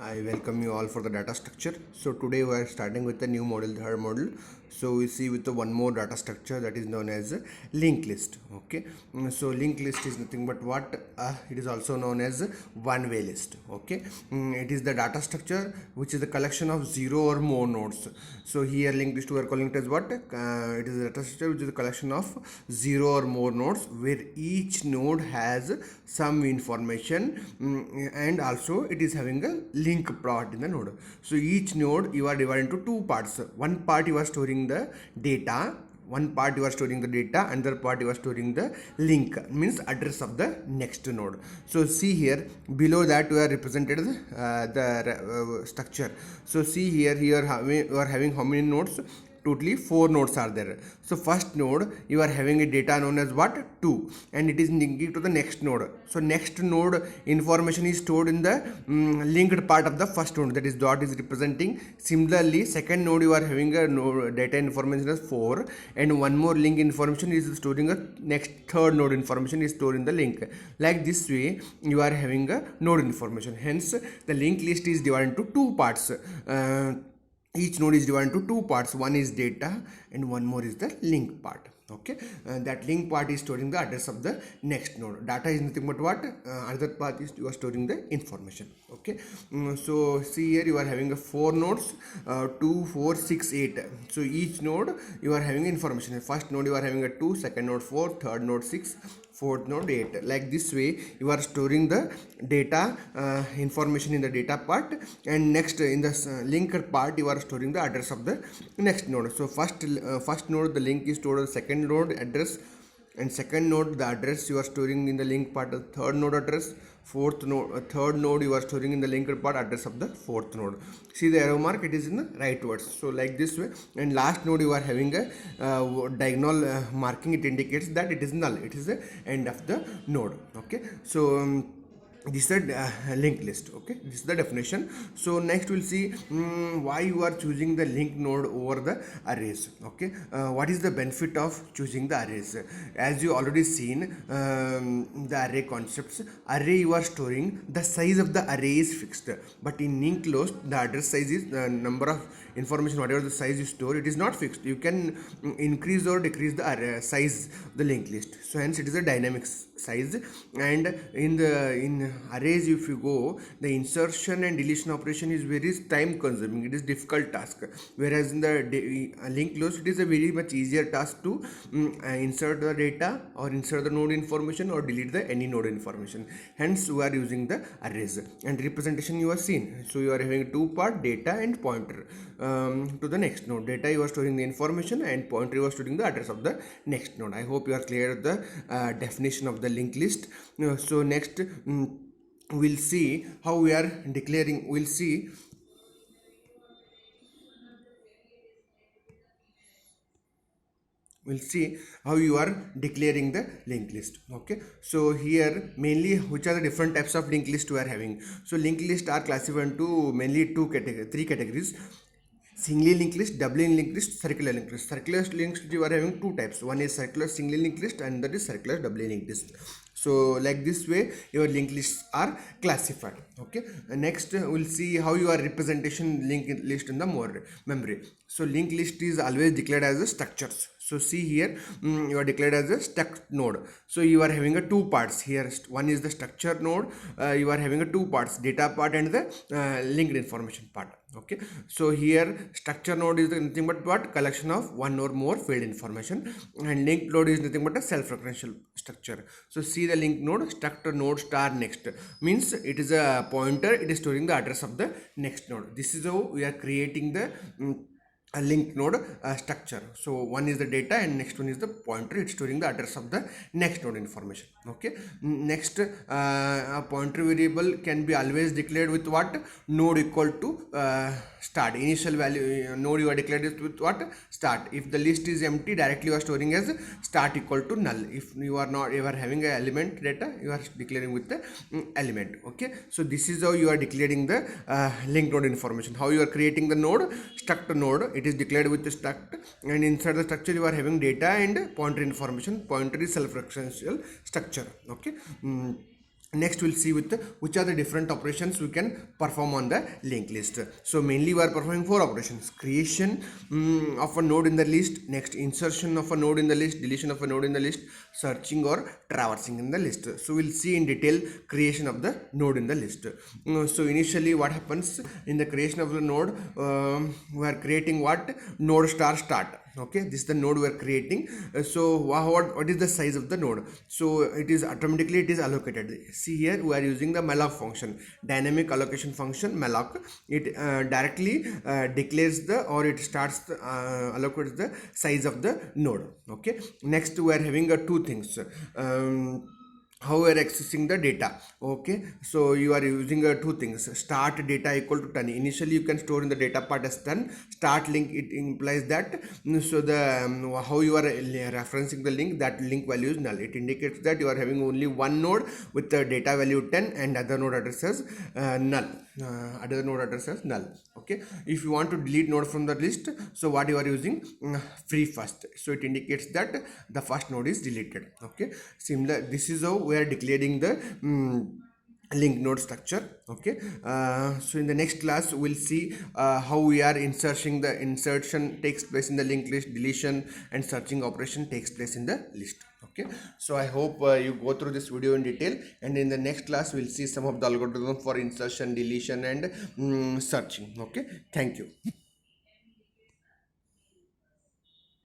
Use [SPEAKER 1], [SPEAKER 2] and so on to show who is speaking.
[SPEAKER 1] I welcome you all for the data structure. So today we are starting with the new model, third model. So we see with the one more data structure that is known as a linked list. Okay, so linked list is nothing but what it is also known as a one-way list. Okay, it is the data structure which is the collection of zero or more nodes. So here linked list we are calling it as what? It is a data structure which is a collection of zero or more nodes where each node has some information and also it is having a link part in the node. So each node you are divided into two parts. One part you are storing the data, one part you are storing the data, another part you are storing the link, means address of the next node. So see here below that we are represented the structure. So see here you are having how many nodes? Totally 4 nodes are there. So first node you are having a data known as what? 2, and it is linking to the next node. So next node information is stored in the linked part of the first node, that is dot is representing. Similarly second node you are having a node data information as 4, and one more link information is storing a next third node information is stored in the link. Like this way you are having a node information. Hence the linked list is divided into two parts. Each node is divided into two parts. One is data and one more is the link part. Okay, that link part is storing the address of the next node. Data is nothing but what? Other part is you are storing the information. Okay, so see here you are having a 4 nodes, 2 4 6 8. So each node you are having information. First node you are having a 2, second node 4, third node 6, fourth node 8. Like this way you are storing the data information in the data part, and next in the linked part you are storing the address of the next node. So first node the link is stored, second node address, and second node the address you are storing in the link part of third node address, fourth node third node you are storing in the linked part address of the fourth node. See the arrow mark, it is in the rightwards. So like this way, and last node you are having a diagonal marking. It indicates that it is null, it is the end of the node. Okay, so this is the linked list. Okay, this is the definition. So next we'll see why you are choosing the linked node over the arrays. Okay, what is the benefit of choosing the arrays? As you already seen the array concepts, array you are storing, the size of the array is fixed, but in linked list the address size is the number of information, whatever the size you store, it is not fixed. You can increase or decrease the array size of the linked list. So hence it is a dynamic size. And in arrays if you go, the insertion and deletion operation is very time consuming, it is difficult task, whereas in the linked list it is a very much easier task to insert the data or insert the node information or delete the any node information. Hence we are using the arrays. And representation you are seen, so you are having two part, data and pointer to the next node. Data you are storing the information, and pointer you are storing the address of the next node. I hope you are clear with the definition of the linked list. So next we'll see how we are declaring. We'll see how you are declaring the linked list. Okay, so here mainly which are the different types of linked list we are having. So linked list are classified into mainly three categories: singly linked list, doubly linked list, circular linked list. Circular linked list you are having two types. One is circular singly linked list, and that is circular doubly linked list. So like this way your linked lists are classified. Okay, next we'll see how your representation linked list in the memory. So linked list is always declared as a structures. So see here you are declared as a struct node. So you are having a two parts here. One is the structure node, you are having a two parts, data part and the linked information part. Okay, so here structure node is nothing but what? Collection of one or more field information, and linked node is nothing but a self-referential structure. So see the linked node, structure node star next, means it is a pointer, it is storing the address of the next node. This is how we are creating the a linked node structure. So one is the data and next one is the pointer, it's storing the address of the next node information. Okay, next a pointer variable can be always declared with what? Node equal to start. Initial value node you are declared it with what? Start. If the list is empty, directly you are storing as start equal to null. If you are not ever having an element data, you are declaring with the element. Okay, so this is how you are declaring the linked node information. How you are creating the node? Struct node, it is declared with the struct, and inside the structure you are having data and pointer information. Pointer is self-referential structure. Okay, Next we'll see with which are the different operations we can perform on the linked list. So mainly we are performing 4 operations: creation of a node in the list, next insertion of a node in the list, deletion of a node in the list, searching or traversing in the list. So we'll see in detail creation of the node in the list. So initially what happens in the creation of the node, we are creating what? Node star start. Okay, this is the node we are creating. So what is the size of the node? So it is automatically it is allocated. See here we are using the malloc function, dynamic allocation function malloc. It directly declares the, or it starts the, allocates the size of the node. Okay, next we are having two things. How we are accessing the data. Okay, so you are using two things: start data equal to 10. Initially you can store in the data part as 10. Start link, it implies that, so the how you are referencing the link, that link value is null. It indicates that you are having only one node with the data value 10 and other node address as null. Other node address as null. Okay, if you want to delete node from the list, so what you are using? Free first. So it indicates that the first node is deleted. Okay, similar, this is how we are declaring the linked node structure. Okay, so in the next class we'll see how we are inserting. The insertion takes place in the linked list, deletion and searching operation takes place in the list. Okay, so I hope you go through this video in detail, and in the next class we'll see some of the algorithm for insertion, deletion and searching. Okay, thank you.